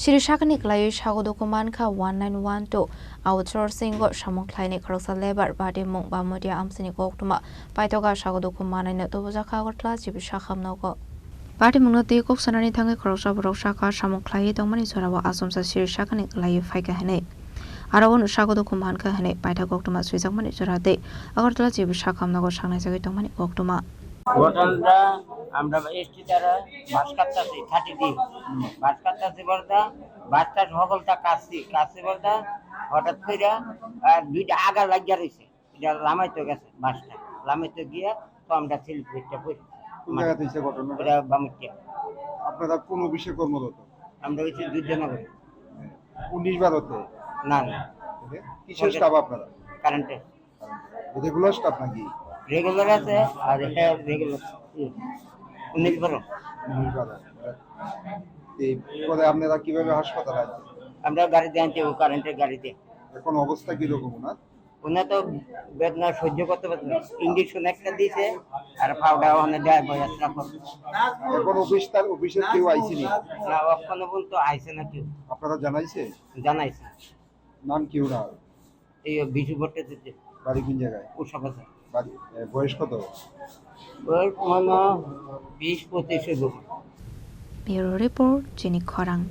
Shirishakani Klayu Shagodokumanka 1912 outsourcing got Shamoklani Crossa Labor Badi Munk Bamudia Amsini Goktuma Paitoga Shagodokumana in the Dovazaka or class Shakam Nogo. Badi Munoti Koksanani Tanga Crossa Broshaka Shamoklai Domani Sorawa Asumsa Shirishakani Klayu Faikahane. Arawon Shagodokumanka Hane Paita Goktuma Swizamani Sorate, Agartla Shakam Nogo Shana Domani Goktuma. ঘটনাটা আমরা ST দ্বারা বাস কাটতেছি 30 দিন বাস কাটতেছি বলতে বাসটা সকলটা কাটছি বলতে হঠাৎ করে দুইটা আগা লাগিয়া রয়েছে এটা লামাইতে গেছে বাসটা লামাইতে গিয়ে তো আমরা সিলপিটটা পড়ি কোন জায়গাতে হইছে ঘটনা? এটা বামুটিয়া। আপনারা কোন অফিসে কর্মরত? আমরা হচ্ছে দুর্জনগর। 19 ভারতে? না না, কিসের স্টাফ আপনারা? কারেন্টের রেগুলার স্টাফ নাকি? রেগুলার আছে আর রেগুলার 19 বারো। এই পরে আপনারা কিভাবে হাসপাতালে আসছেন? আমরা গাড়িতে আনছি, কারেন্টের গাড়িতে। এখন অবস্থা কি রকম ওনার? ওনা তো বেদনা সহ্য করতে পারছে না, ইঞ্জেকশন একটা দিয়েছে আর পাউডার ওখানে দেয় বয়াসরা করছে। এখন অফিসের কেউ আইসেনি? না, এখনো পর্যন্ত আইছে না কেউ। আপনারা জানাইছে? জানাইছে। নাম কি ওনার? এই বিশু ভট্টাচার্য। বাড়ি কোন জায়গায়? উষাপাশা। বাড়ি বয়স কত? বয়স মনে 20-25 হবে। Bureau Report, Jenny Korang.